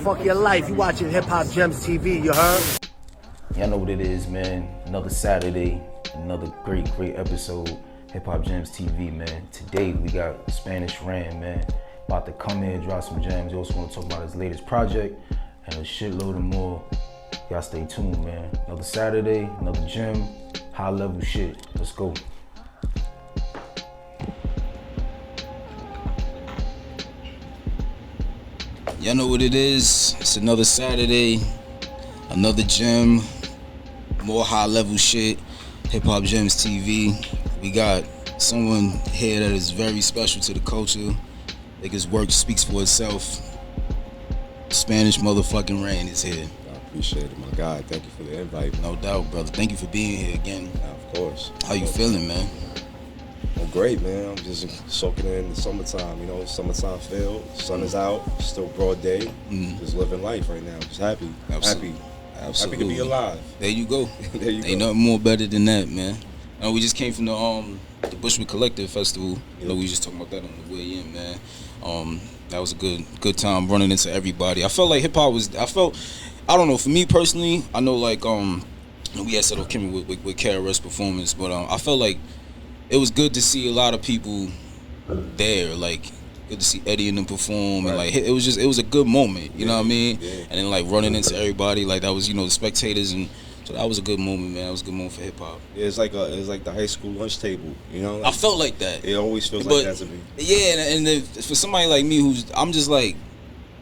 Fuck your life. You watching HipHopGems TV, you heard? Y'all know what it is, man. Another Saturday, another great episode. HipHopGems TV, man. Today we got Spanish Ran, man. About to come in, drop some gems. We also want to talk about his latest project and a shitload of more. Y'all stay tuned, man. Another Saturday, another gem, high level shit. Let's go. Y'all know what it is. It's another Saturday, another gem, more high level shit. HipHopGems TV. We got someone here that is very special to the culture. I think his work speaks for itself. Spanish motherfucking Rain is here. I appreciate it, my guy. Thank you for the invite. No doubt, brother. Thank you for being here again. Of course. How you feeling, man? I'm great, man. I'm just soaking in the summertime. You know, summertime feel. Sun is out. Still broad day. Just living life right now. Just happy. Absolutely. Happy to be alive. There you go. There you go. Ain't nothing more better than that, man. We just came from the Bushwick Collective Festival. You know, we just talking about that on the way in, man. That was a good time running into everybody. I felt like hip hop was. I don't know. For me personally, I know like we had set off Kimmy with KRS performance, but I felt like it was good to see a lot of people there. Like good to see Eddie and them perform, and like it was a good moment. You know what I mean? Yeah. And then like running into everybody, like that was the spectators, and so that was a good moment, man. That was a good moment for hip hop. Yeah, it's like the high school lunch table. You know? Like, I felt like that. It always feels like that to me. Yeah, and for somebody like me I'm just like,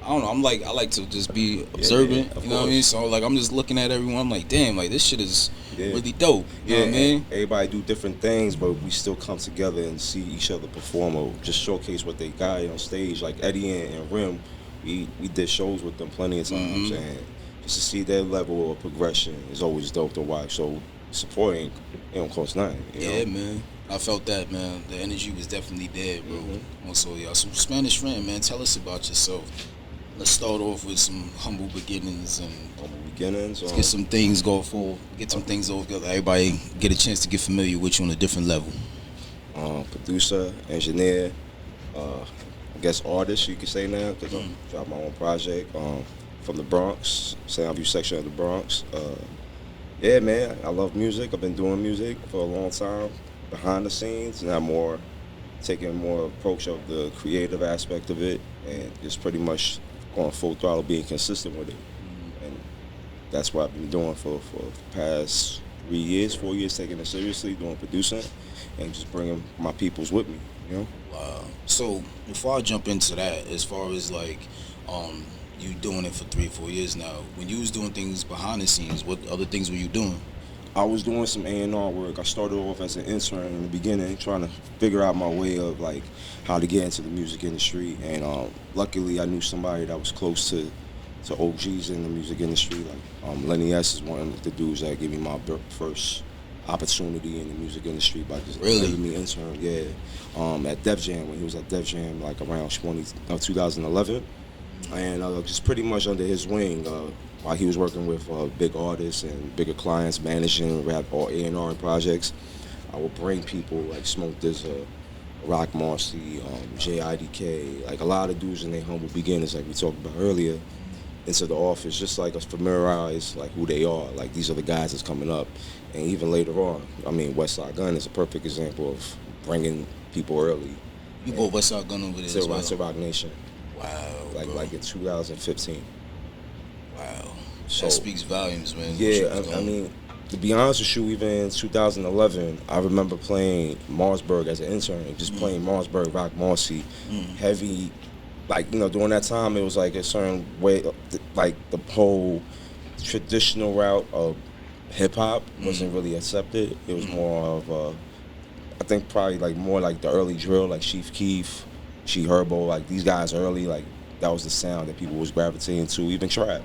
I don't know, I like to just be observant, you know what I mean? So like I'm just looking at everyone, I'm like, damn, like this shit is really dope. You know what I mean? Everybody do different things, but we still come together and see each other perform or just showcase what they got on stage. Like Eddie and Rim, we did shows with them plenty of times, and just to see their level of progression is always dope to watch. So supporting, it don't cost nothing. You know? Man. I felt that, man. The energy was definitely there, bro. Also, y'all. So Spanish Ran, man, tell us about yourself. Let's start off with some humble beginnings and let's get some things get some things over together. Everybody get a chance to get familiar with you on a different level. Producer, engineer, I guess artist you could say now, because I dropped my own project from the Bronx, Soundview section of the Bronx. Yeah, man, I love music. I've been doing music for a long time, behind the scenes, and I'm taking more approach of the creative aspect of it, and just pretty much going full throttle, being consistent with it. And that's what I've been doing for the past 4 years, taking it seriously, doing producing, and just bringing my peoples with me, you know? Wow. So before I jump into that, as far as like you doing it for 3 or 4 years now, when you was doing things behind the scenes, what other things were you doing? I was doing some A&R work. I started off as an intern in the beginning, trying to figure out my way of like how to get into the music industry. And luckily, I knew somebody that was close to OGs in the music industry. Like Lenny S is one of the dudes that gave me my first opportunity in the music industry by just letting me intern. Yeah, at Def Jam, when he was at Def Jam, like around 2011, and just pretty much under his wing. While he was working with big artists and bigger clients, managing rap or A&R projects, I would bring people like Smoke DZA, Rock Marcy, JIDK, like a lot of dudes in their humble beginnings, like we talked about earlier, into the office, just like us familiarize like who they are. Like these are the guys that's coming up, and even later on, I mean, Westside Gunn is a perfect example of bringing people early. You brought Westside Gunn over there as well? To Rock Nation. Wow. Like in 2015. Wow. So, that speaks volumes, man. Yeah, I mean, to be honest with you, even in 2011, I remember playing Marsburg as an intern, just playing Marsburg, Rock Marcy, heavy, like, you know, during that time, it was like a certain way, like the whole traditional route of hip-hop wasn't really accepted. It was more of, I think probably like more like the early drill, like Chief Keef, She Herbo, like these guys early, like that was the sound that people was gravitating to, even trap.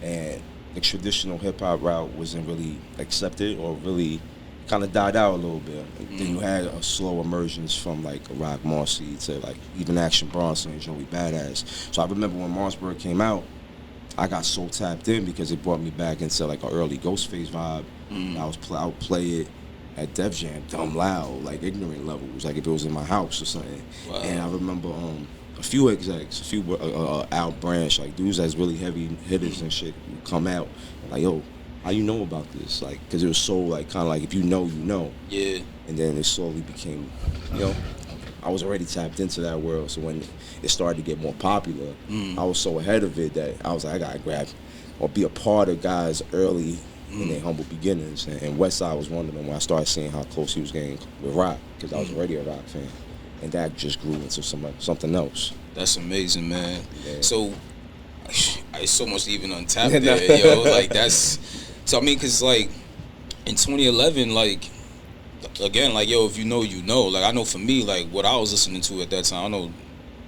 And the traditional hip-hop route wasn't really accepted or really kind of died out a little bit. Then you had a slow emergence from like Rock Marcy to like even Action Bronson and Joey Badass. So I remember when Marsburg came out, I got so tapped in because it brought me back into like an early Ghostface vibe. I would play it at Def Jam, dumb loud, like ignorant levels, like if it was in my house or something. Wow. And I remember a few execs, a few out branch, like dudes that's really heavy hitters and shit come out like, yo, how you know about this? Like, because it was so like kind of like if you know, you know. Yeah. And then it slowly became, you know, I was already tapped into that world. So when it started to get more popular, I was so ahead of it that I was like, I gotta grab or be a part of guys early in their humble beginnings. And Westside was one of them when I started seeing how close he was getting with rock, because I was already a rock fan. And that just grew into something else. That's amazing, man. Yeah. So, it's so much to even untap there, yo. Like, that's... So, I mean, because, like, in 2011, like, again, like, yo, if you know, you know. Like, I know for me, like, what I was listening to at that time, I know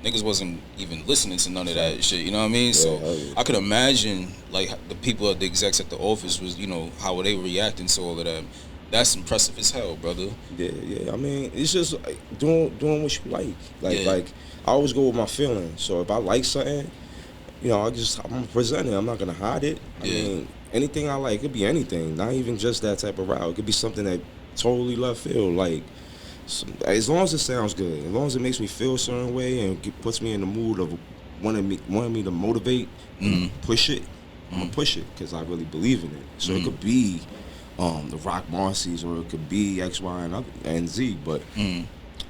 niggas wasn't even listening to none of that shit, you know what I mean? Yeah, so, yeah. I could imagine, like, the people, the execs at the office was, you know, how they were reacting to all of that. That's impressive as hell, brother. Yeah. I mean, it's just like doing what you like. Like I always go with my feelings. So if I like something, you know, I'm gonna present it. I'm not gonna hide it. I mean, anything I like, it could be anything. Not even just that type of route. It could be something that totally left field. Like, as long as it sounds good, as long as it makes me feel a certain way and puts me in the mood of wanting me to motivate and push it, I'm gonna push it because I really believe in it. So it could be the Rock Marcy's, or it could be X, Y, and Z. But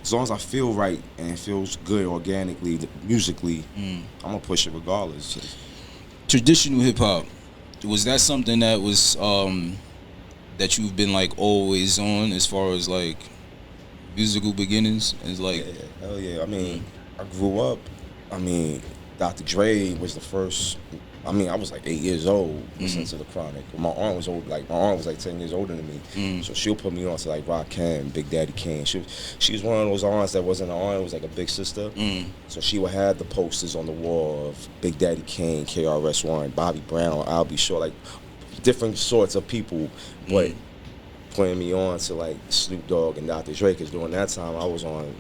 as long as I feel right and it feels good organically, musically, I'm gonna push it regardless. Traditional hip hop, was that something that was that you've been like always on as far as like musical beginnings? It's like, Yeah, hell yeah. I mean, I grew up. I mean, Dr. Dre was the first. I mean, I was like 8 years old listening to the Chronic. My aunt was old, like my aunt was like 10 years older than me. So she'll put me on to like Rakim, Big Daddy Kane. She was one of those aunts that wasn't an aunt, it was like a big sister. So she would have the posters on the wall of Big Daddy Kane, KRS-One, Bobby Brown, I'll Be Sure, like different sorts of people, but putting me on to like Snoop Dogg and Dr. Dre, because during that time I was on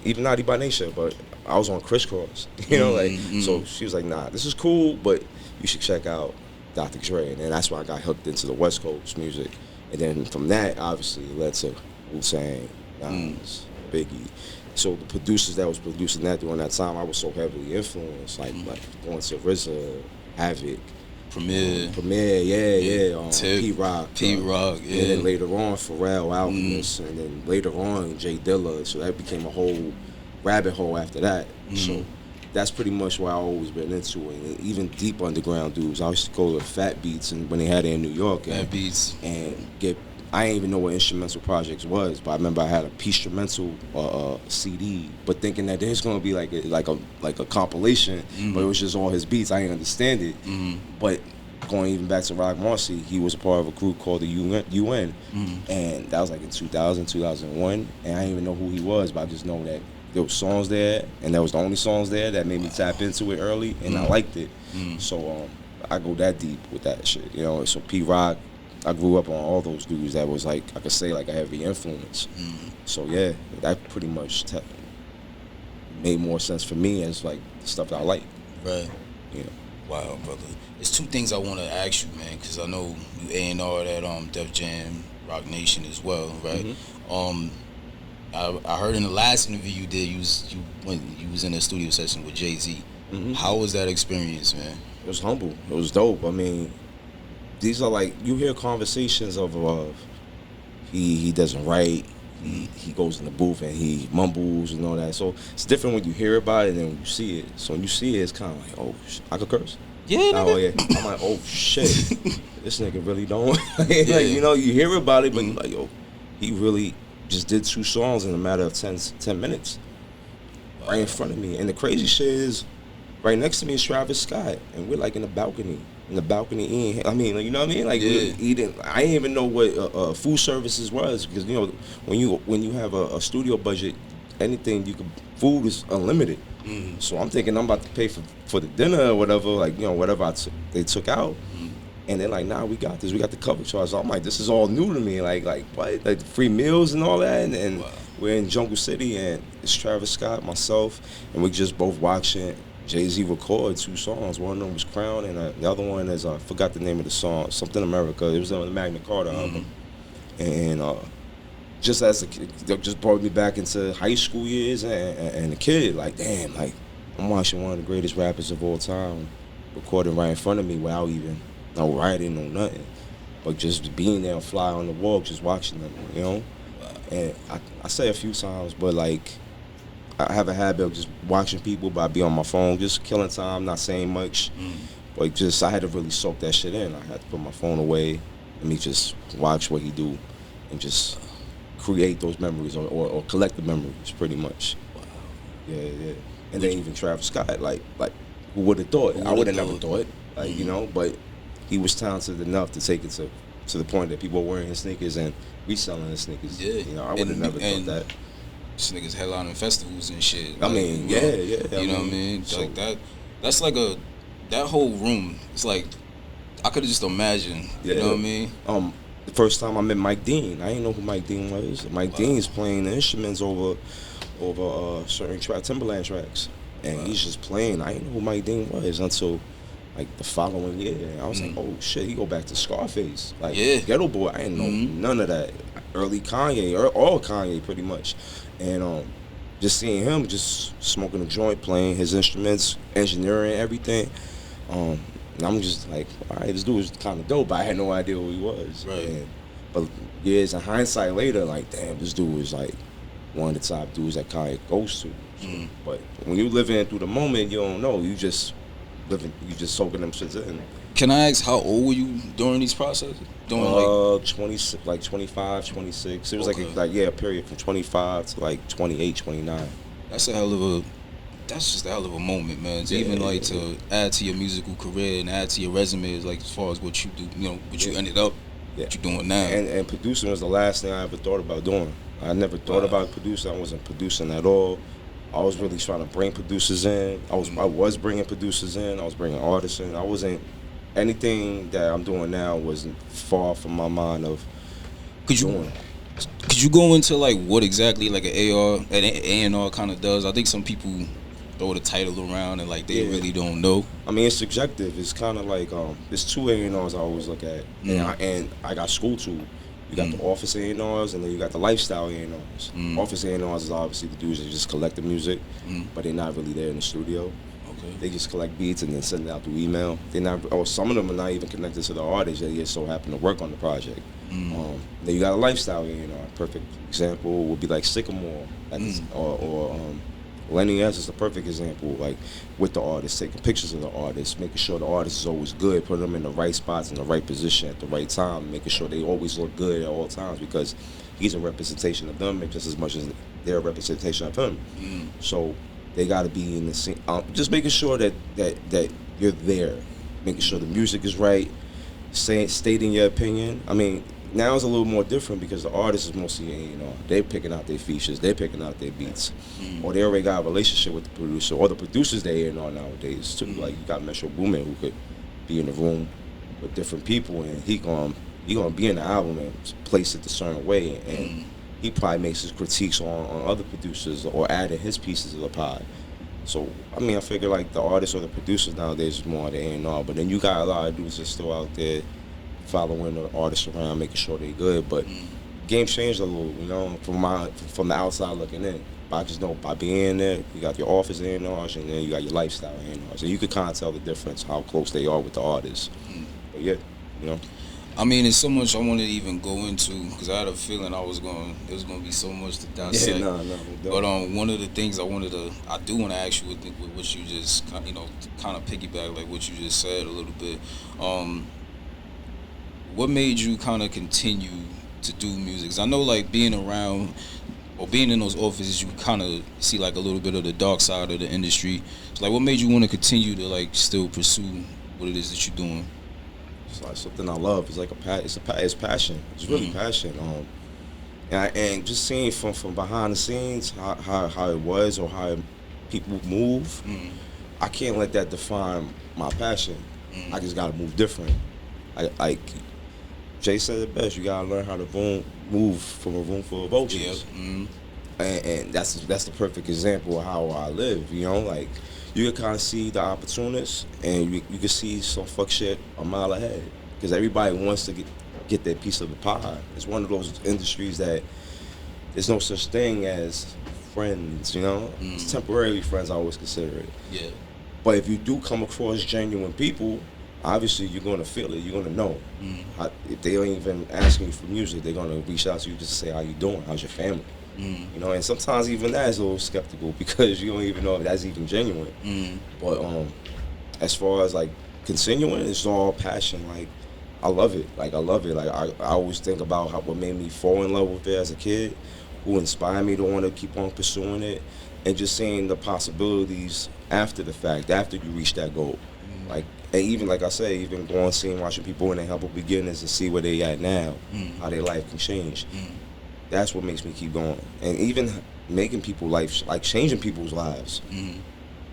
even Naughty by Nature, but I was on Crisscross, you know, like, so she was like, nah, this is cool, but you should check out Dr. Dre. And then that's why I got hooked into the West Coast music. And then from that, obviously, it led to Wu-Tang, Nas, Biggie. So the producers that was producing that during that time, I was so heavily influenced, like going to RZA, Havoc, Premier, P-Rock. yeah. And then later on, Pharrell, Alchemist, and then later on, Jay Dilla. So that became a whole rabbit hole after that. So that's pretty much what I always been into it. And even deep underground dudes, I used to go to Fat Beats, and when they had it in New York, Fat Beats, and get. I didn't even know what Instrumental Projects was, but I remember I had a P-strumental CD, but thinking that there's gonna be like a compilation, but it was just all his beats. I didn't understand it. But going even back to Rock Marcy, he was a part of a group called the UN, and that was like in 2000, 2001, and I didn't even know who he was, but I just know that there was songs there, and that was the only songs there that made me tap into it early, and I liked it. So I go that deep with that shit, you know. So P-Rock, I grew up on all those dudes that was like, I could say like a heavy influence. So yeah, that pretty much made more sense for me as like the stuff that I like. right? You know. Wow, brother. There's two things I want to ask you, man, because I know you A&R that Def Jam, Rock Nation as well, right? I heard in the last interview you did, you was in a studio session with Jay-Z. How was that experience, man? It was humble. It was dope. I mean, these are like, you hear conversations of he doesn't write, he goes in the booth and he mumbles and all that. So it's different when you hear about it than when you see it. So when you see it, it's kind of like, oh, I could curse. Yeah, Oh yeah. I'm like, oh shit, this nigga really don't. Like, you know, you hear about it, but you're like, yo, he really just did 2 songs in a matter of 10 minutes, right in front of me. And the crazy shit is, right next to me is Travis Scott, and we're like in the balcony eating. I mean, you know what I mean? Like we're eating. I didn't even know what food services was, because you know when you have a studio budget, anything food is unlimited. So I'm thinking I'm about to pay for the dinner or whatever, like, you know, whatever they took out. And they're like, nah, we got this. We got the cover charge. So I'm like, this is all new to me. Like what? Like free meals and all that. And we're in Jungle City, and it's Travis Scott, myself, and we just both watching Jay-Z record 2 songs. One of them was Crown, and the other one is, I forgot the name of the song, something America. It was on the Magna Carta album. And just as a kid, they just brought me back into high school years and a kid, like, damn, like, I'm watching one of the greatest rappers of all time recording right in front of me without even no writing, no nothing. But just being there, fly on the wall, just watching them, you know? And I say a few times, but like, I have a habit of just watching people, but I be on my phone, just killing time, not saying much. But just, I had to really soak that shit in. I had to put my phone away, let me just watch what he do, and just create those memories, or collect the memories, pretty much. Wow. Yeah. And then even Travis Scott, like who would have thought? I would have never thought, like, you know, but he was talented enough to take it to the point that people were wearing his sneakers and reselling his sneakers. Yeah. You know, I would have never thought that. This niggas headlining festivals and shit. I mean, yeah. You know what I mean? So, like that's like that whole room. It's like I could have just imagined. You know what I mean? The first time I met Mike Dean, I didn't know who Mike Dean was. Mike Dean's playing the instruments over certain Timberland tracks, and he's just playing. I didn't know who Mike Dean was until like the following year. I was like, oh shit, he go back to Scarface, like Ghetto Boy. I didn't know none of that. Early Kanye, or all Kanye, pretty much. And just seeing him just smoking a joint, playing his instruments, engineering everything. And I'm just like, all right, this dude was kind of dope, but I had no idea who he was. Right. But years in hindsight later, like, damn, this dude was like one of the top dudes that Kanye goes to. So, but when you living through the moment, you don't know. You just soaking them shits in. Can I ask how old were you during these processes? During 26, like 25, 26. It was a period from 25 to like 28, 29. That's just a hell of a moment, man. To to add to your musical career and add to your resume, like as far as what you do, you know, what you ended up, what you're doing now. And producing was the last thing I ever thought about doing. I never thought about producing. I wasn't producing at all. I was really trying to bring producers in. I was bringing producers in. I was bringing artists in. I wasn't. Anything that I'm doing now wasn't far from my mind of doing. Could you go into like what exactly like an A&R kind of does? I think some people throw the title around and like they really don't know. I mean, it's subjective. It's kind of like there's two A&Rs I always look at, and I got school too. You got the office A&Rs, and then you got the lifestyle A&Rs. Office A&Rs is obviously the dudes that just collect the music, but they're not really there in the studio. Okay. They just collect beats and then send it out through email. They're not, or some of them are not even connected to the artist. They just so happen to work on the project. Then you got a lifestyle A&R. Perfect example would be like Sycamore, or Lenny S is the perfect example. Like with the artist, taking pictures of the artist, making sure the artist is always good, putting them in the right spots in the right position at the right time, making sure they always look good at all times, because he's a representation of them just as much as they're a representation of him. So they got to be in the scene. Just making sure that you're there, making sure the music is right, stating your opinion. I mean, now it's a little more different because the artist is mostly A&R. They're picking out their features, they're picking out their beats, or they already got a relationship with the producer, or the producer's the A&R nowadays too. Like you got Metro Boomin, who could be in the room with different people, and he gonna be in the album and place it a certain way, and he probably makes his critiques on other producers or adding his pieces of the pie. So, I mean, I figure like the artists or the producers nowadays is more the A&R, but then you got a lot of dudes that's still out there following the artists around, making sure they good. But game changed a little, you know, from the outside looking in. But I just know by being there, you got your office A&Rs and then you got your lifestyle A&Rs. And you could kind of tell the difference, how close they are with the artists. But yeah, you know. I mean, it's so much I wanted to even go into because I had a feeling there was going to be so much to dissect. Yeah, no. But one of the things I do want to ask you with what you just, you know, kind of piggyback like what you just said a little bit. What made you kind of continue to do music? 'Cause I know like being around or being in those offices, you kind of see like a little bit of the dark side of the industry. So like, what made you want to continue to like still pursue what it is that you're doing? It's like something I love. It's like it's passion. It's really passion. And just seeing from behind the scenes how it was or how people move, I can't let that define my passion. I just gotta move different. Like Jay said it best. You gotta learn how to move from a room full of vultures. And that's the perfect example of how I live. You know, like. You can kind of see the opportunists, and you can see some fuck shit a mile ahead. Because everybody wants to get their piece of the pie. It's one of those industries that there's no such thing as friends, you know? It's temporarily friends, I always consider it. Yeah. But if you do come across genuine people, obviously you're gonna feel it. You're gonna know. If they ain't even asking you for music, they're gonna reach out to you just to say how you doing, how's your family. You know, and sometimes even that is a little skeptical because you don't even know if that's even genuine. But as far as like continuing, it's all passion. Like I love it. Like I love it. Like I always think about what made me fall in love with it as a kid, who inspired me to want to keep on pursuing it, and just seeing the possibilities after the fact, after you reach that goal. Like, and even like I say, even going, watching people in their humble beginnings and see where they at now, how their life can change. That's what makes me keep going. And even making people life, like changing people's lives,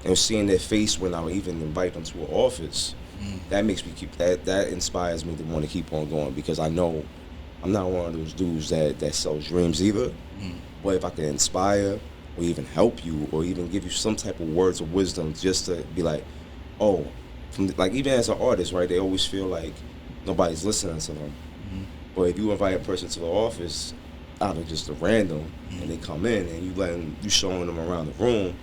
and seeing their face when I even invite them to an office, that makes me that inspires me to want to keep on going, because I know I'm not one of those dudes that sells dreams either. But if I can inspire or even help you or even give you some type of words of wisdom just to be like, oh, like even as an artist, right, they always feel like nobody's listening to them. But if you invite a person to the office out of just a random, and they come in and you showing them around the room,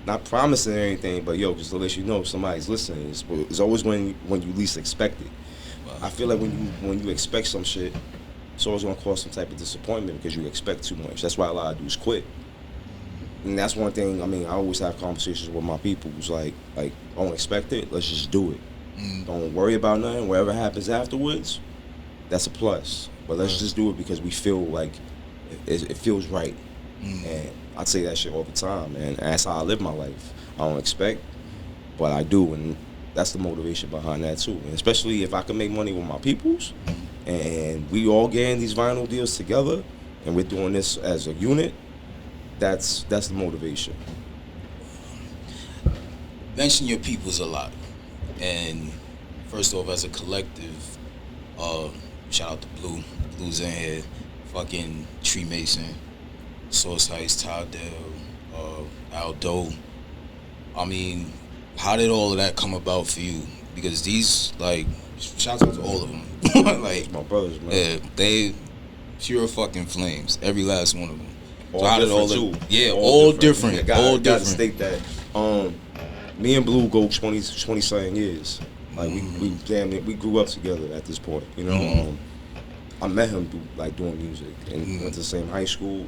not promising anything, but yo, just to let you know somebody's listening. It's always when you least expect it. I feel like when you expect some shit, it's always gonna cause some type of disappointment because you expect too much. That's why a lot of dudes quit. And that's one thing, I mean, I always have conversations with my people who's like, don't expect it, let's just do it. Don't worry about nothing, whatever happens afterwards, that's a plus. But let's just do it because we feel like it feels right. And I say that shit all the time, and that's how I live my life. I don't expect, but I do, and that's the motivation behind that too. And especially if I can make money with my peoples, and we all getting these vinyl deals together, and we're doing this as a unit, that's the motivation. Mention your peoples a lot, and first off, as a collective, shout out to Blue's in here, fucking Tree Mason, Source Heights, Tydell, Aldo. I mean, how did all of that come about for you? Because these, like, shout out to all of them. Like, My brothers, man. Yeah, they pure fucking flames, every last one of them. All So how did all different, the, too. yeah, all different, Yeah, all gotta different. state that. Me and Blue go 20 something years. Like we grew up together at this point, you know. I met him doing music, and went to the same high school.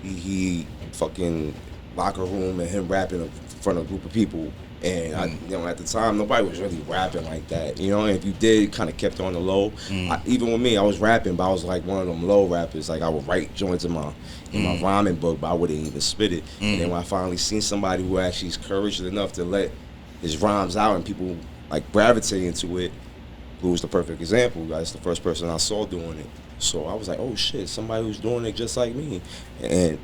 He fucking locker room and him rapping in front of a group of people, and at the time nobody was really rapping like that, you know. And if you did, kind of kept on the low. Even with me, I was rapping, but I was like one of them low rappers. Like I would write joints in my rhyming book, but I wouldn't even spit it. And then when I finally seen somebody who actually is courage enough to let his rhymes out and people like gravitate into it, Blue was the perfect example. That's the first person I saw doing it. So I was like, oh shit, somebody who's doing it just like me. And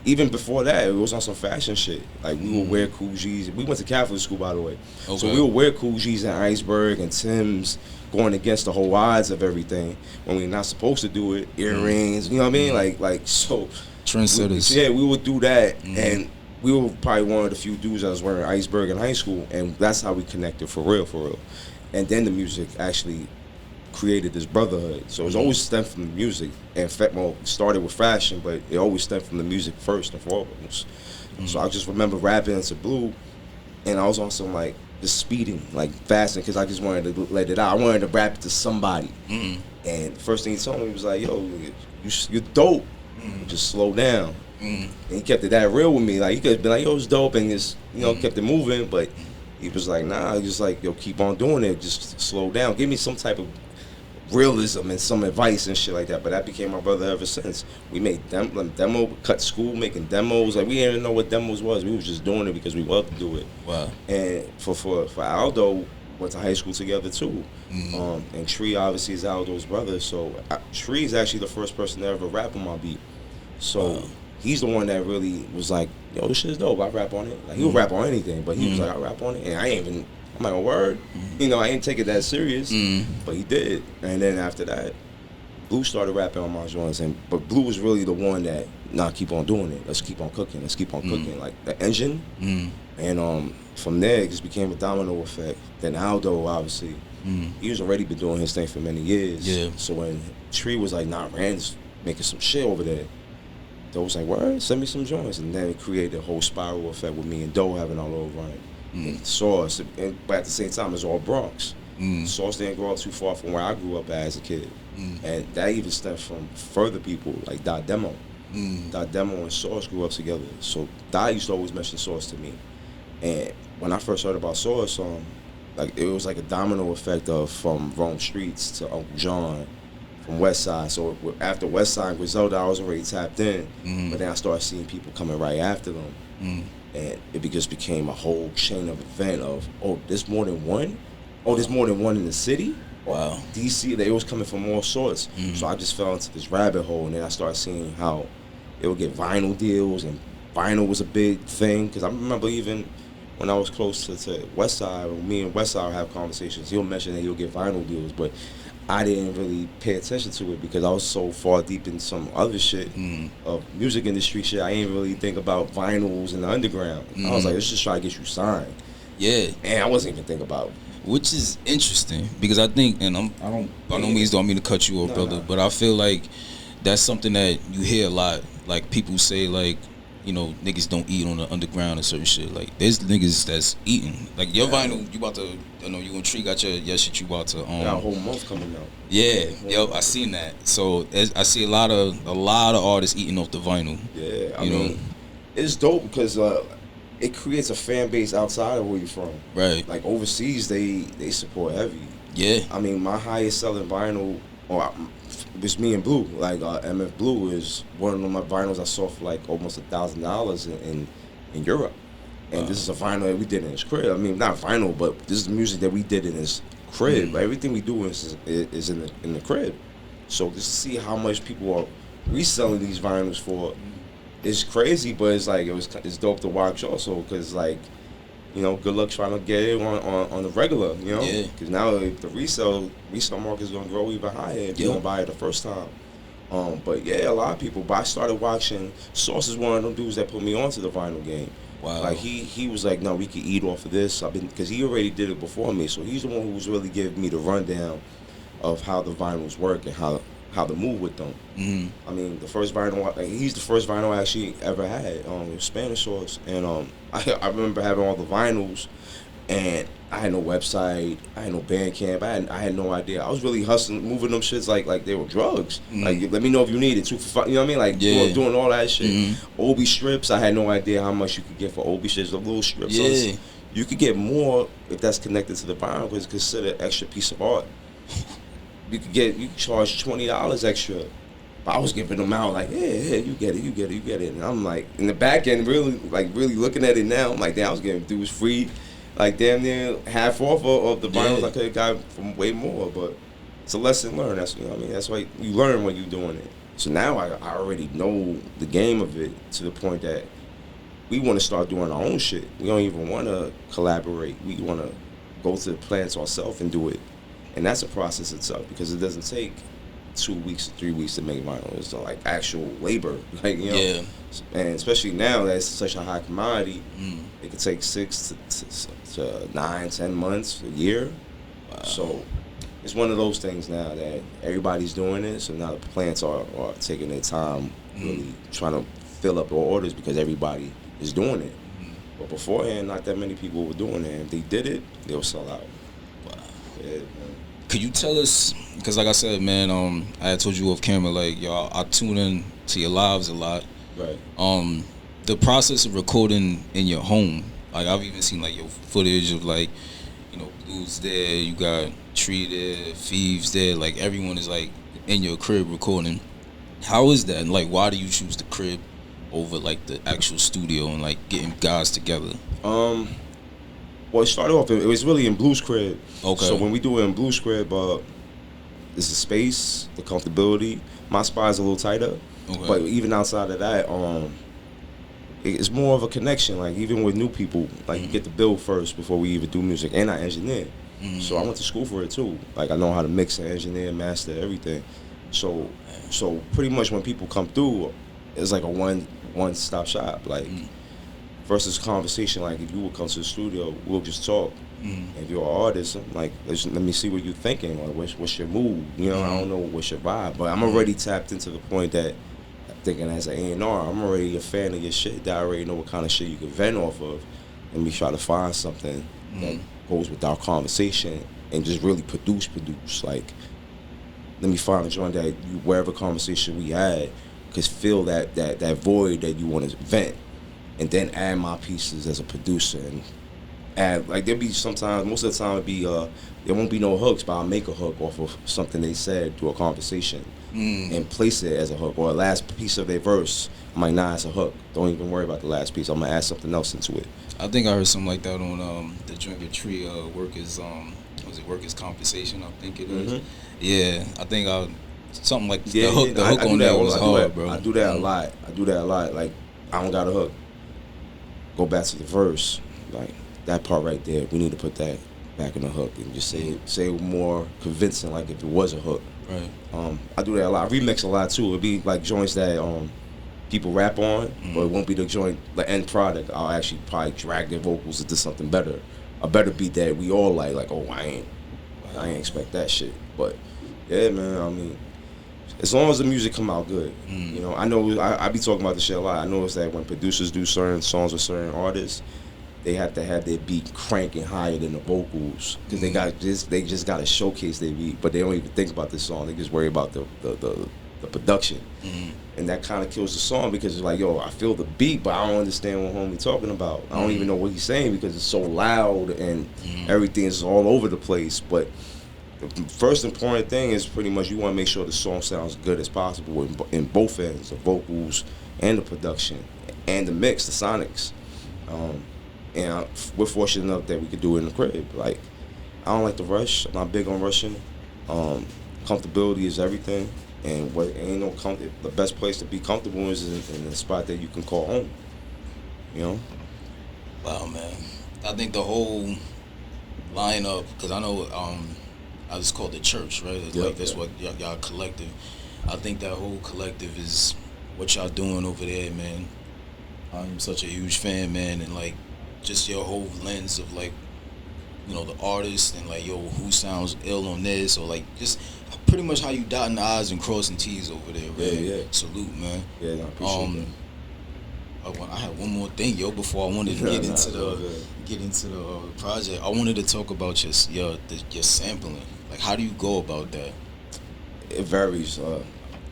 even before that, it was on some fashion shit. Like we would wear cool G's. We went to Catholic school, by the way. Okay. So we would wear cool G's and Iceberg and Tim's, going against the whole odds of everything when we're not supposed to do it. Earrings, you know what I mean? Like so. Trendsetters. Yeah, we would do that, and we were probably one of the few dudes that was wearing Iceberg in high school, and that's how we connected for real. And then the music actually created this brotherhood. So it's always stemmed from the music. And started with fashion, but it always stemmed from the music first and foremost. So I just remember rapping into Blue, and I was on some like just speeding, like fasting, because I just wanted to let it out. I wanted to rap to somebody. And the first thing he told me was like, yo, you're dope. Just slow down. And he kept it that real with me. Like he could have been like, yo, it's dope, and just, you know, kept it moving, but he was like, nah, just like, yo, keep on doing it, just slow down. Give me some type of realism and some advice and shit like that. But that became my brother ever since. We made demo, cut school, making demos. Like we didn't even know what demos was. We was just doing it because we loved to do it. Wow. And for Aldo, went to high school together too. And Tree obviously is Aldo's brother. So Tree is actually the first person to ever rap on my beat. So he's the one that really was like, yo, this shit's dope. I rap on it. Like he'll rap on anything, but he was like, I rap on it, and I'm like, a word. You know, I ain't take it that serious, but he did. And then after that, Blue started rapping on my joints, but Blue was really the one that, keep on doing it. Let's keep on cooking. Let's keep on cooking. Like the engine. And from there, it just became a domino effect. Then Aldo, obviously, he was already been doing his thing for many years. Yeah. So when Tree was like, Rand's making some shit over there, Doe was like, "What? Send me some joints," and then it created a whole spiral effect with me and Doe having our little run. And Sauce, but at the same time, it's all Bronx. Sauce didn't grow up too far from where I grew up as a kid, and that even stemmed from further people like Dot Demo. Dot Demo and Sauce grew up together, so Dot used to always mention Sauce to me. And when I first heard about Sauce, like it was like a domino effect of from Rome Streets to Uncle John, from West Side. So after West Side and Griselda, I was already tapped in, but then I started seeing people coming right after them, and it just became a whole chain of event of, oh, there's more than one? Oh, there's more than one in the city? Wow. DC, they was coming from all sorts. So I just fell into this rabbit hole, and then I started seeing how they would get vinyl deals, and vinyl was a big thing, because I remember even when I was close to West Side, when me and West Side would have conversations, he'll mention that he'll get vinyl deals, but I didn't really pay attention to it because I was so far deep in some other shit of music industry shit. I didn't really think about vinyls and the underground. I was like, let's just try to get you signed. Yeah. And I wasn't even thinking about. Which is interesting because I think, and I don't by no means don't mean to cut you off, brother, but I feel like that's something that you hear a lot. Like people say, like, you know, niggas don't eat on the underground and certain shit. Like there's niggas that's eating. Like your vinyl, you about to, I know you and Tree got your shit. You about to Got a whole month coming out. Yeah, yep, I seen that. So I see a lot of artists eating off the vinyl. Yeah, I mean, it's dope because it creates a fan base outside of where you're from. Right. Like overseas, they support heavy. Yeah. I mean, my highest selling vinyl, was me and Blue. Like MF Blue is one of my vinyls I saw for like almost $1,000 in Europe. And this is a vinyl that we did in his crib. I mean, not vinyl, but this is the music that we did in his crib. Everything we do is in the crib. So just to see how much people are reselling these vinyls for is crazy, but it's like it's dope to watch also because like, you know, good luck trying to get it on the regular, you know, because now the resale market is gonna grow even higher if you don't buy it the first time. But yeah, a lot of people. But I started watching. Sauce is one of them dudes that put me onto the vinyl game. Wow. Like he was like, no, we can eat off of this. Because he already did it before me, so he's the one who was really giving me the rundown of how the vinyls work and how to move with them. I mean, the first vinyl, he's the first vinyl I actually ever had. It was Spanish Sauce, and I remember having all the vinyls, and I had no website, I had no Bandcamp, I had no idea. I was really hustling, moving them shits like they were drugs. Like, let me know if you need it, 2 for $5, you know what I mean? Like doing all that shit. Obi strips, I had no idea how much you could get for Obi strips, the little strips. So you could get more if that's connected to the vinyl because it's considered an extra piece of art. You could charge $20 extra. But I was giving them out like, yeah, you get it. And I'm like, in the back end, really looking at it now, I'm like, damn, I was giving dudes free, like damn near half off of the vinyls I could have got from way more. But it's a lesson learned. That's, you know what I mean. That's why you learn when you're doing it. So now I already know the game of it to the point that we want to start doing our own shit. We don't even want to collaborate. We want to go to the plants ourselves and do it. And that's a process itself because it doesn't take 2 weeks, 3 weeks to make vinyl. It's like actual labor, like, you know. Yeah. And especially now that it's such a high commodity, it could take 6 to 9, 10 months, a year. Wow. So it's one of those things now that everybody's doing it. So now the plants are taking their time, really trying to fill up the orders because everybody is doing it. But beforehand, not that many people were doing it. If they did it, they'll sell out. Wow. Yeah, man. Could you tell us, because like I said, man, I had told you off camera, like, yo, I tune in to your lives a lot. Right. The process of recording in your home, like, I've even seen, like, your footage of, like, you know, Blues there, you got Tree there, Thieves there, like, everyone is, like, in your crib recording. How is that? And, like, why do you choose the crib over, like, the actual studio and, like, getting guys together? Well, it started off, it was really in Blue's crib. Okay. So when we do it in Blue's crib, it's the space, the comfortability. My spot is a little tighter. Okay. But even outside of that, it's more of a connection. Like, even with new people, like, you get to build first before we even do music. And I engineer. So I went to school for it, too. Like, I know how to mix and engineer, master, everything. So pretty much when people come through, it's like a one-stop shop. Like, versus conversation, like if you would come to the studio, we'll just talk. If you're an artist, I'm like, let me see what you're thinking, or what's your mood. You know, I don't know what's your vibe, but I'm already tapped into the point that thinking as an A&R, I'm already a fan of your shit. That I already know what kind of shit you can vent off of. And we try to find something that goes with our conversation and just really produce. Like, let me find a joint that you, wherever conversation we had, could fill that void that you want to vent, and then add my pieces as a producer and add, like, there'll be sometimes, most of the time it'll be there won't be no hooks, but I'll make a hook off of something they said through a conversation and place it as a hook, or a last piece of their verse. I'm like, nah, it's a hook. Don't even worry about the last piece. I'm gonna add something else into it. I think I heard something like that on the Drink a Tree Workers was it Workers Compensation? I think it is. Yeah, I think something like the hook on that was hard, bro. I do that a lot. Like, I don't got a hook. Go back to the verse, like that part right there. We need to put that back in the hook and just say it more convincing, like if it was a hook. Right. I do that a lot. I remix a lot too. It'd be like joints that people rap on, but it won't be the joint, the end product. I'll actually probably drag their vocals into something better, a better beat that we all like. Oh, I ain't expect that shit. But yeah, man. I mean, as long as the music come out good, you know. I know I be talking about this shit a lot. I notice that when producers do certain songs with certain artists, they have to have their beat cranking higher than the vocals because they just got to showcase their beat, but they don't even think about this song. They just worry about the production, and that kind of kills the song because it's like, yo, I feel the beat, but I don't understand what homie talking about. I don't even know what he's saying because it's so loud and everything is all over the place. But the first important thing is pretty much you want to make sure the song sounds good as possible in both ends, the vocals and the production and the mix, the sonics. And we're fortunate enough that we could do it in the crib. Like, I don't like to rush. I'm not big on rushing. Comfortability is everything. And the best place to be comfortable is in a spot that you can call home. You know? Wow, man. I think the whole lineup, because I know I was called the church, right? It's like that's what y'all collective. I think that whole collective is what y'all doing over there, man. I'm such a huge fan, man, and like just your whole lens of like, you know, the artist and like, yo, who sounds ill on this, or like just pretty much how you dotting the I's and crossing T's over there, man. Yeah. Salute, man. Yeah, no, I appreciate that. I had one more thing, yo, before I wanted to get into the project. I wanted to talk about your sampling. Like, how do you go about that? It varies.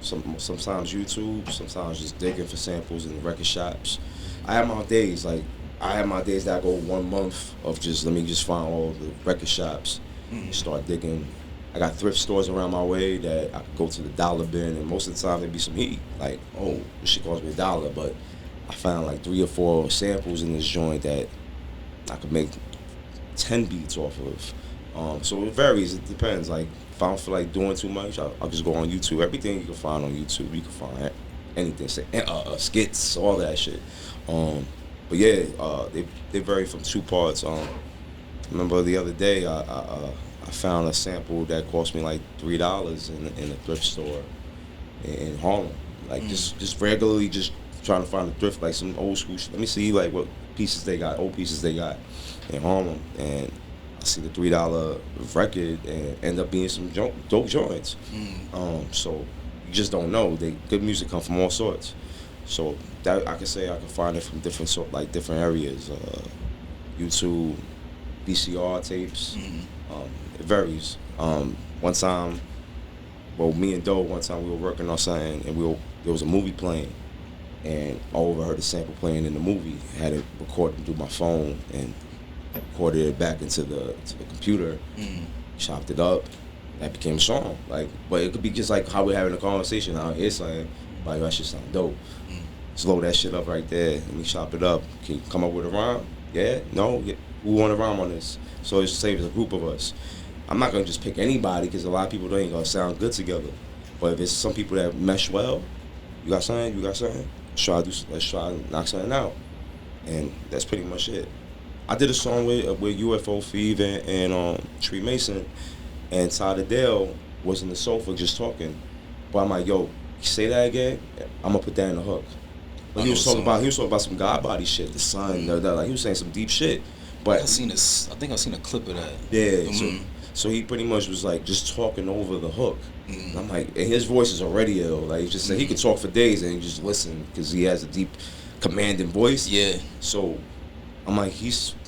Sometimes YouTube, sometimes just digging for samples in the record shops. I have my days that I go 1 month of let me find all the record shops and start digging. I got thrift stores around my way that I could go to the dollar bin, and most of the time there'd be some heat. Like, oh, this shit cost me $1, but I found like 3 or 4 samples in this joint that I could make 10 beats off of. So it varies. It depends. Like, if I don't feel like doing too much, I'll just go on YouTube. Everything you can find on YouTube, you can find anything. Skits, all that shit. But yeah, they vary from 2 parts. I remember the other day I found a sample that cost me like $3 in a thrift store in Harlem. Like just regularly just trying to find a thrift, like some old school shit. Let me see like what pieces they got, old pieces they got in Harlem, and I see the $3 record and end up being some dope joints. So you just don't know. Good music come from all sorts. So that I can say I can find it from different areas. YouTube, VCR tapes. It varies. One time, me and Doe, one time we were working on something, and there was a movie playing, and I overheard the sample playing in the movie. I had it recorded through my phone and recorded it back into the computer, chopped it up. That became a song. Like, but it could be just like how we're having a conversation. I hear something, like, that shit sound dope. Slow that shit up right there. Let me chop it up. Can you come up with a rhyme? Yeah? No? Yeah. Who want to rhyme on this? So it's saves a group of us. I'm not gonna just pick anybody because a lot of people don't ain't gonna sound good together. But if it's some people that mesh well, you got something. Let's try to knock something out, and that's pretty much it. I did a song with UFO Fever and Tree Mason, and Todd Adele was in the sofa just talking. But I'm like, yo, say that again. I'm gonna put that in the hook. But he was talking about some God body shit, the sun, like he was saying some deep shit. But I think I seen a clip of that. Yeah. So he pretty much was like just talking over the hook. And I'm like, and his voice is already ill. Like, he just said he could talk for days and just listen because he has a deep, commanding voice. Yeah. So I'm like,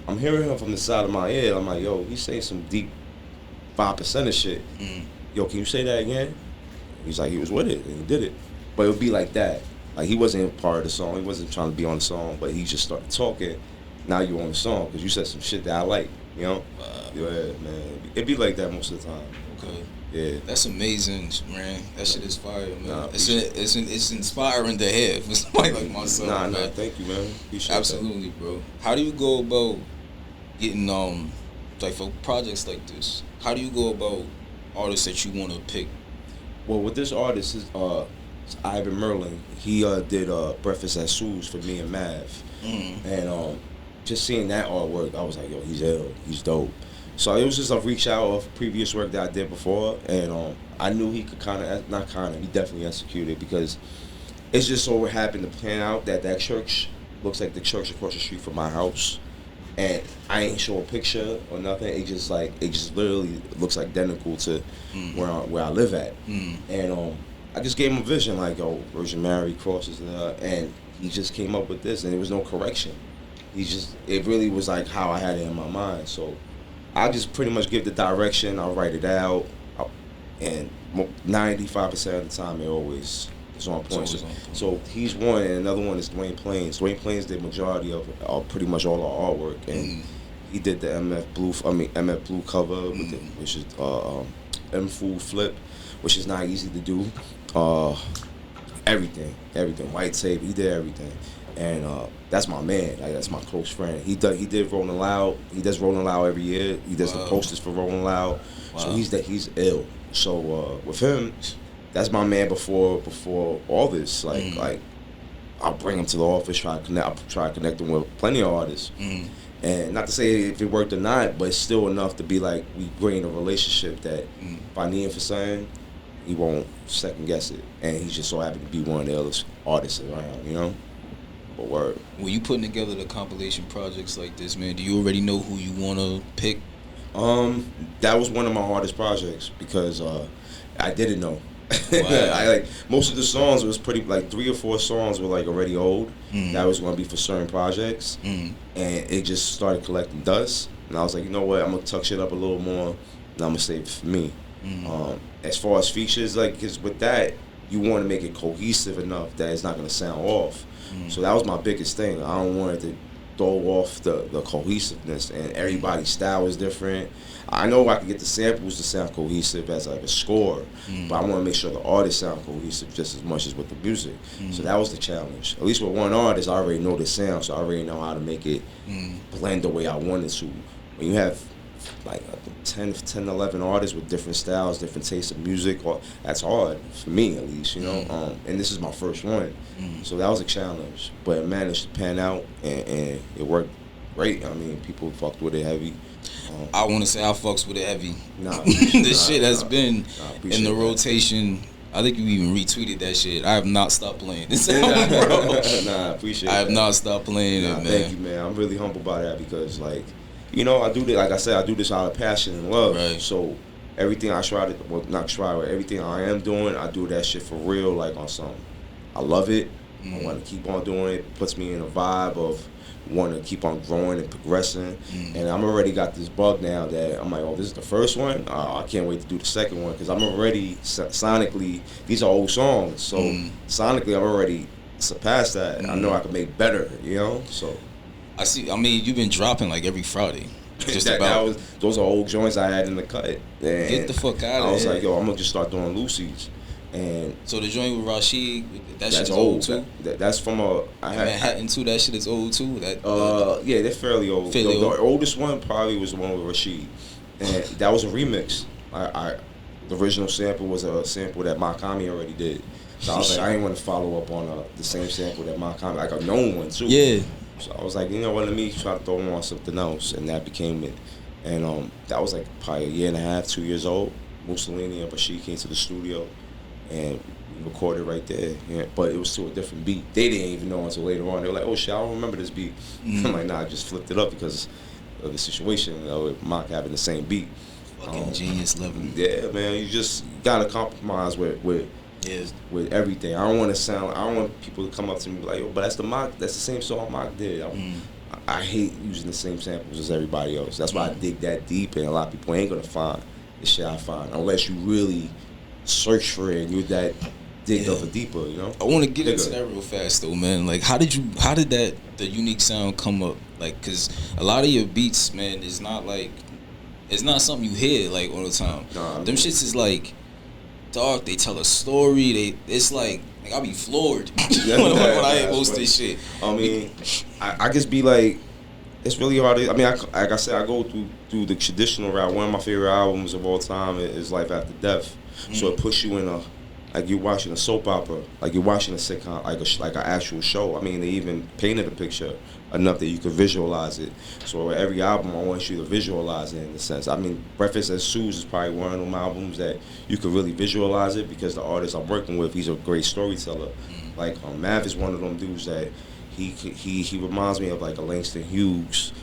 I'm hearing him from the side of my ear. I'm like, yo, he's saying some deep 5% of shit. Yo, can you say that again? He's like, he was with it and he did it. But it would be like that. Like, he wasn't part of the song. He wasn't trying to be on the song, but he just started talking. Now you on the song because you said some shit that I like, you know? Yeah, man. It'd be like that most of the time. Okay. Yeah. That's amazing, man. That shit is fire, man. Nah, it's inspiring to hear for somebody like myself. Nah, thank you, man. Appreciate Absolutely, bro. How do you go about getting like for projects like this? How do you go about artists that you want to pick? Well, with this artist, it's Ivan Merlin. He did Breakfast at Sue's for me and Mav. And just seeing that artwork, I was like, yo, he's ill. He's dope. So it was just a reach out of previous work that I did before, and I knew he could he definitely executed because it's just so happened to pan out that church looks like the church across the street from my house, and I ain't show a picture or nothing. It just literally looks identical to where I live at, and I just gave him a vision like, oh, Virgin Mary crosses, and he just came up with this, and there was no correction. It really was like how I had it in my mind. So I just pretty much give the direction, I'll write it out, and 95% of the time it always is on point. So he's one, and another one is Dwayne Plains. Dwayne Plains did majority of pretty much all our artwork, and he did the MF Blue cover, which is M Food Flip, which is not easy to do. Everything, White Tape, he did everything. And that's my man. Like, that's my close friend. He did Rolling Loud. He does Rolling Loud every year. He does the posters for Rolling Loud. Wow. So he's ill. So with him, that's my man. Before all this, like I'll bring him to the office. Try to connect him with plenty of artists. And not to say if it worked or not, but it's still enough to be like we bring a relationship that if I need him for something, he won't second guess it. And he's just so happy to be one of the illest artists around, you know. But word. When you putting together the compilation projects like this, man, do you already know who you want to pick? That was one of my hardest projects because I didn't know. Wow. I most of the songs was pretty 3 or 4 songs were already old. That was going to be for certain projects, and it just started collecting dust. And I was like, you know what, I'm gonna tuck shit up a little more, and I'm gonna save it for me. As far as features, because with that, you want to make it cohesive enough that it's not gonna sound off. So that was my biggest thing. I don't want it to throw off the cohesiveness, and everybody's style is different. I know I can get the samples to sound cohesive as a score, but I want to make sure the artists sound cohesive just as much as with the music. So that was the challenge. At least with one artist, I already know the sound, so I already know how to make it blend the way I wanted to. When you have 10, 11 artists with different styles, different tastes of music, that's hard for me at least, you know. And this is my first one, so that was a challenge, but it managed to pan out, and it worked great. I mean, people fucked with it heavy. I want to say I fucks with it heavy. This shit has been in the rotation. I think you even retweeted that shit. I have not stopped playing this album, bro. I appreciate I have not stopped playing it, man. Thank you, man. I'm really humbled by that because, you know, I do this, like I said, I do this out of passion and love. Right. So everything I everything I am doing, I do that shit for real, on something. I love it. I want to keep on doing it. It puts me in a vibe of wanting to keep on growing and progressing. And I'm already got this bug now that I'm like, oh, this is the first one? I can't wait to do the second one because I'm already, sonically, these are old songs. So sonically, I'm already surpassed that. I know I can make better, you know? So I see. I mean, you've been dropping every Friday. Just those are old joints I had in the cut. And get the fuck out of here. I was like, yo, I'm gonna just start doing Lucy's. And so the joint with Rashid, that's shit's old too. That's from Manhattan too. That shit is old too. Yeah, they're fairly old. The oldest one probably was the one with Rashid, and that was a remix. The original sample was a sample that Makami already did. So I was like, I didn't want to follow up on the same sample that Makami, a known one too. Yeah. So I was like, you know what, let me try to throw on something else, and that became it. And that was probably a year and a half, 2 years old. Mussolini and Rashid came to the studio, and we recorded right there. Yeah, but it was to a different beat. They didn't even know until later on. They were like, oh shit, I don't remember this beat. I'm like, nah, I just flipped it up because of the situation with Mock having the same beat. Fucking genius level. Yeah, man, you just gotta compromise with everything. I don't want people to come up to me like, yo, but that's the same song Mock did. I hate using the same samples as everybody else. That's why I dig that deep, and a lot of people ain't gonna find the shit I find unless you really search for it and you're that dig up deeper, you know. I want to get into that real fast though, man. Like, how did the unique sound come up? Like, cause a lot of your beats, man, is not like. It's not something you hear like all the time. Nah, them shits is like, dog. They tell a story. It's like I be floored when I hear most of this shit. I mean, I just be like, it's really hard. I mean, like I said, I go through the traditional route. One of my favorite albums of all time is Life After Death. So it puts you in like you're watching a soap opera, like you're watching a sitcom, like an actual show. I mean, they even painted a picture enough that you could visualize it. So every album, I want you to visualize it in a sense. I mean, Breakfast at Sue's is probably one of them albums that you could really visualize it because the artist I'm working with, he's a great storyteller. Like Mav is one of them dudes that he reminds me of like a Langston Hughes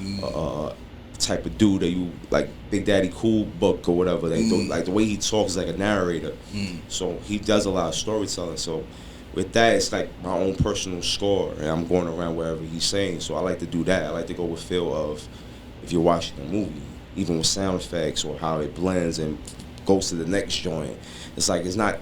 type of dude that you like, Big Daddy Cool book or whatever. Like the way he talks is like a narrator. So he does a lot of storytelling. So with that, it's like my own personal score, and I'm going around wherever he's saying. So I like to do that. I like to go with feel of if you're watching a movie, even with sound effects or how it blends and goes to the next joint. It's like it's not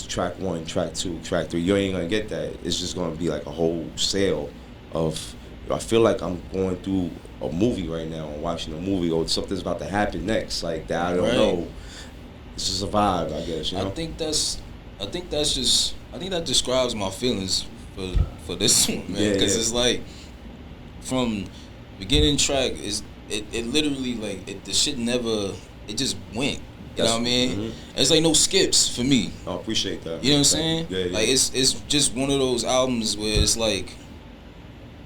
track one, track two, track three. You ain't gonna get that. It's just gonna be like a whole sale of. I feel like I'm going through a movie right now. I'm watching a movie, or something's about to happen next. Like that, I don't know. It's just a vibe, I guess. You know? I think that describes my feelings for this one, man. Because it's like from beginning track it literally like the shit never just went. You know what I mean? It's like no skips for me. I appreciate that. You know what I'm saying? Yeah. Like it's just one of those albums where it's like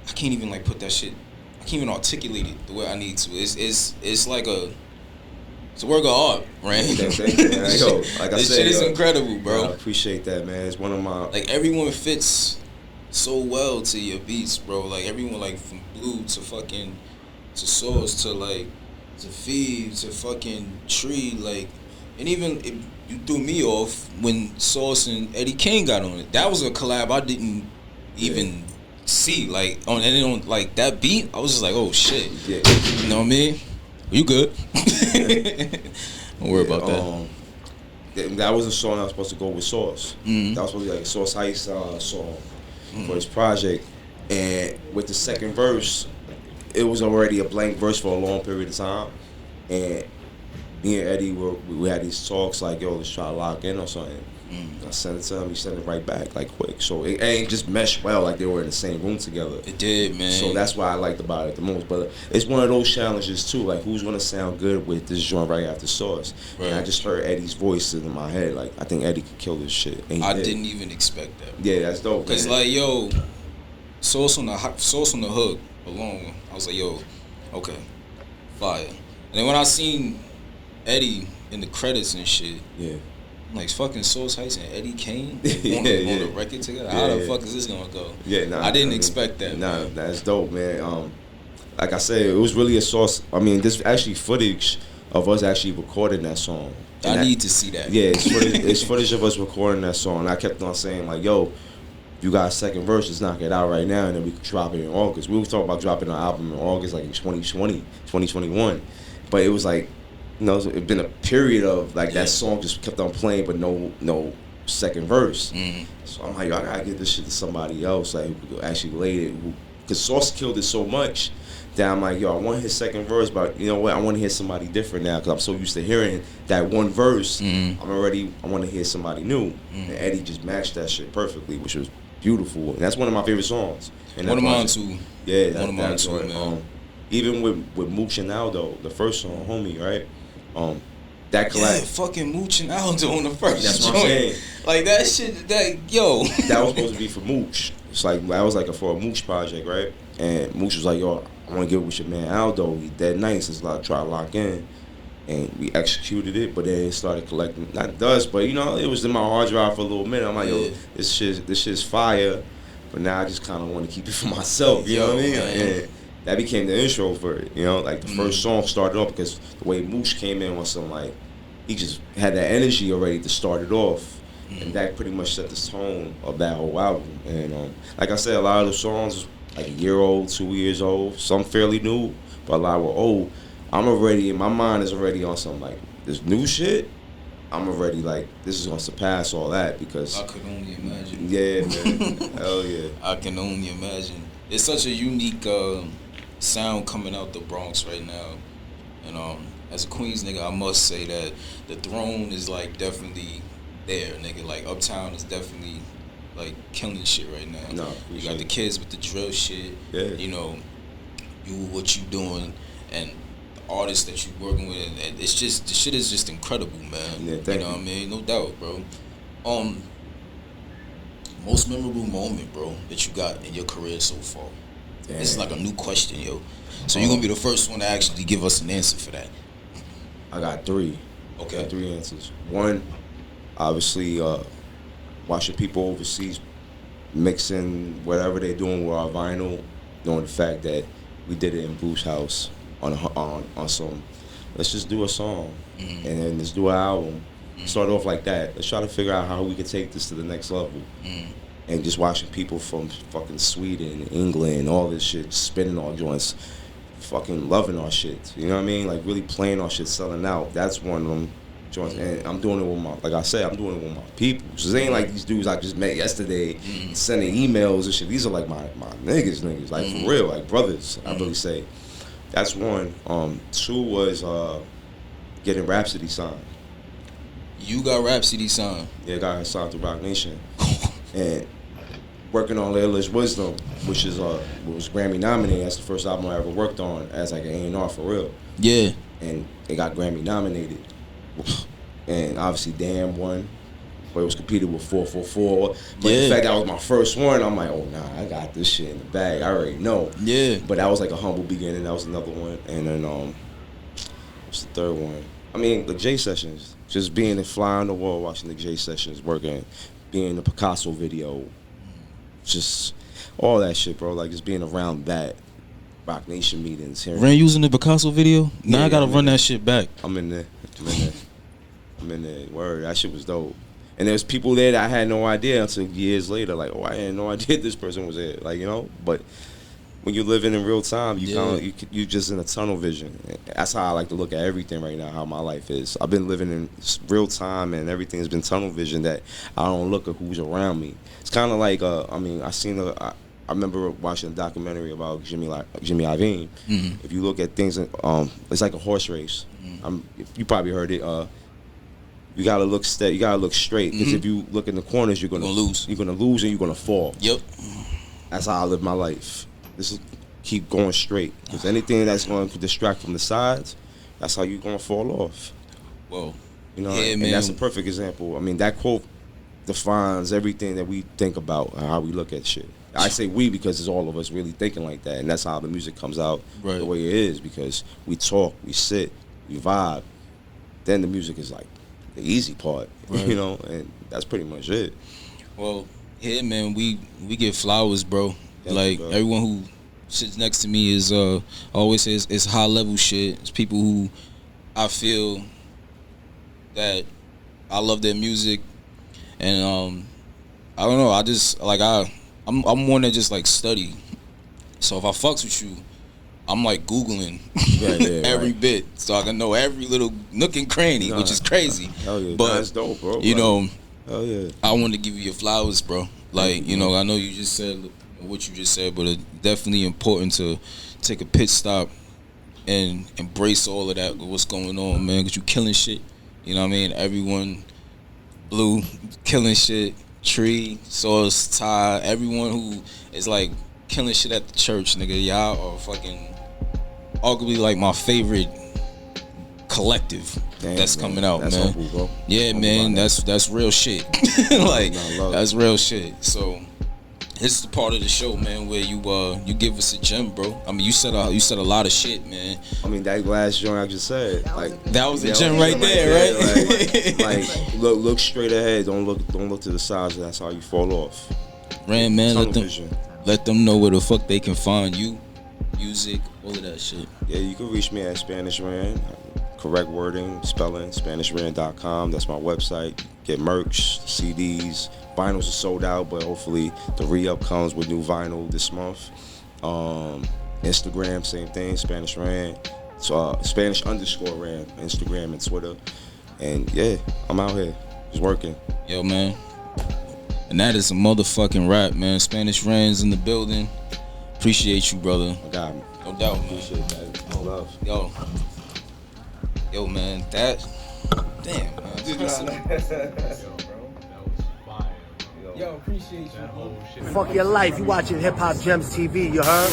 I can't even like put that shit. I can't even articulate it the way I need to. It's like it's a work of art, right? Yo, like I this said, shit is incredible, bro. I appreciate that, man. It's one of my like everyone fits so well to your beats, bro. Like everyone, like from Blue to fucking to Source to like to Feed to fucking Tree, like, and even you threw me off when Source and Eddie Kane got on it. That was a collab I didn't even see, like on like that beat. I was just like, oh shit, you know what I mean? You good? Don't worry about that. That was a song that was supposed to go with Source. That was supposed to be like a Source Heist song for his project. And with the second verse, it was already a blank verse for a long period of time. And me and Eddie, we had these talks like, yo, let's try to lock in or something. I sent it to him, he sent it right back, like quick. So it ain't just meshed well, like they were in the same room together. It did, man. So that's why I liked about it the most. But it's one of those challenges too, like who's gonna sound good with this joint right after Source? Right. And I just heard Eddie's voice in my head, like I think Eddie could kill this shit. I didn't even expect that. Yeah, that's dope. Cause man, like yo, Source on the hook alone, I was like, yo, okay, fire. And then when I seen Eddie in the credits and shit, like fucking Source Heist and Eddie Kane on the record together. How the fuck is this gonna go? I didn't expect that. That's dope, man. Like I said, it was really a Source. I mean, this actually footage of us actually recording that song. I need to see that. Yeah, it's footage of us recording that song. And I kept on saying like, yo, you got a second verse, just knock it out right now, and then we could drop it in August. We were talking about dropping an album in August, like in 2020, 2021. But it was like, you know, it's been a period of like that song just kept on playing, but no second verse. So I'm like, yo, I gotta get this shit to somebody else, like who could actually lay it. Because Sauce killed it so much that I'm like, yo, I want his second verse, but you know what? I want to hear somebody different now because I'm so used to hearing that one verse. I want to hear somebody new. And Eddie just matched that shit perfectly, which was beautiful. And that's one of my favorite songs. One of mine too. Yeah, one of mine too, man. Even with Mooch and Aldo, the first song, Homie, right? That collab. Yeah, fucking Mooch and Aldo on the first That's joint. what I'm saying. Like that shit, yo. That was supposed to be for Mooch. It's like, that was like for a Mooch project, right? And Mooch was like, yo, I want to get with your man Aldo. He dead nice. It's like, try to lock in. And we executed it, but then it started collecting, not dust, but you know, it was in my hard drive for a little minute. I'm like, yo, this shit's fire. But now I just kind of want to keep it for myself, you know what I mean? And that became the intro for it. You know, like the first song started off because the way Moosh came in was some like he just had that energy already to start it off, and that pretty much set the tone of that whole album. And like I said, a lot of the songs like a year old, 2 years old, some fairly new, but a lot were old. I'm already, my mind is already on some like this new shit. I'm already like, this is gonna surpass all that because I could only imagine. Yeah, man. Hell yeah. I can only imagine. It's such a unique sound coming out the Bronx right now, and as a Queens nigga, I must say that the throne is like definitely there, nigga. Like Uptown is definitely like killing shit right now. No, you got the kids with the drill shit. Yeah. You know, what you doing, and the artists that you working with, and it's just the shit is just incredible, man. Yeah, you know what I mean? No doubt, bro. Most memorable moment, bro, that you got in your career so far. Damn. It's like a new question, yo. So you're gonna be the first one to actually give us an answer for that. I got three. Okay. I got 3 answers. One, obviously, watching people overseas mixing whatever they're doing with our vinyl, knowing the fact that we did it in Bruce's house on some, let's just do a song, and then let's do an album. Start off like that. Let's try to figure out how we can take this to the next level. And just watching people from fucking Sweden, England, all this shit, spinning our joints, fucking loving our shit. You know what I mean? Like really playing our shit, selling out. That's one of them joints. And I'm doing it with my, like I said, I'm doing it with my people. So it ain't like these dudes I just met yesterday sending emails and shit. These are like my niggas, like for real, like brothers, I really say. That's one. Two was getting Rhapsody signed. You got Rhapsody signed? Yeah, got signed to Rock Nation. And working on Layla's Wisdom, which is was Grammy nominated. That's the first album I ever worked on as like an A&R for real. Yeah. And it got Grammy nominated. And obviously Damn won, but it was competed with 444. But in fact, that was my first one. I'm like, oh nah, I got this shit in the bag. I already know. Yeah. But that was like a humble beginning. That was another one. And then what's the third one? I mean, the J Sessions. Just being and flying the world, watching the J Sessions, working, being in the Picasso video, just all that shit, bro. Like just being around that, Rock Nation meetings. Ran using the Picasso video? Now I gotta run that shit back. I'm in there. Word, that shit was dope. And there's people there that I had no idea until years later. Like, oh, I had no idea this person was there. Like, you know, but when you're living in real time, you just in a tunnel vision. That's how I like to look at everything right now, how my life is. I've been living in real time, and everything's been tunnel vision that I don't look at who's around me. It's kind of like, I remember watching a documentary about Jimmy Iovine. If you look at things, it's like a horse race. You probably heard it. You gotta look steady. You gotta look straight. Because if you look in the corners, you're gonna lose. You're gonna lose, and you're gonna fall. Yep. That's how I live my life. This is keep going straight. Because anything that's going to distract from the sides, that's how you're gonna fall off. Well, you know, yeah, and man. that's a perfect example. I mean, that quote defines everything that we think about, how we look at shit. I say we because it's all of us really thinking like that, and that's how the music comes out the way it is. Because we talk, we sit, we vibe. Then the music is like the easy part, you know, and that's pretty much it. Well, yeah, man, we get flowers, bro. Like everyone who sits next to me is always says it's high level shit. It's people who I feel that I love their music, and I don't know. I just like I'm one that just like study. So if I fucks with you, I'm like Googling every bit, so I can know every little nook and cranny, which is crazy. Hell yeah. But that's dope, bro. You know, hell yeah. I wanted to give you your flowers, bro. Like, you know, I know you just said what you just said, but it's definitely important to take a pit stop and embrace all of that, what's going on, man, because you killing shit. You know what I mean? Everyone, Blue, killing shit. Tree, Sauce, Ty, everyone who is like killing shit at the church, nigga. Y'all are fucking arguably like my favorite collective that's coming out, that's man. Humble, bro. Yeah, man, that's real shit. Like that's real shit. So this is the part of the show, man, where you give us a gem, bro. I mean, you said a lot of shit, man. I mean, that last joint I just said, like that was a gem right there, right? Like look straight ahead. Don't look to the sides. That's how you fall off. Ran, man, let them know where the fuck they can find you music, all of that shit. Yeah, you can reach me at Spanish Ran. Correct wording, spelling, SpanishRan.com. That's my website. Get merch, CDs. Vinyls are sold out, but hopefully the re-up comes with new vinyl this month. Instagram, same thing, Spanish Ran. So Spanish_Ran, Instagram and Twitter. And yeah, I'm out here, just working. Yo, man. And that is a motherfucking rap, man. Spanish Ran's in the building. Appreciate you, brother. I got me. No doubt, man. Appreciate that. No love. Yo, man, that. Damn, man. Yo, appreciate you, bro. Fuck your life. You watching Hip Hop Gems TV, you heard?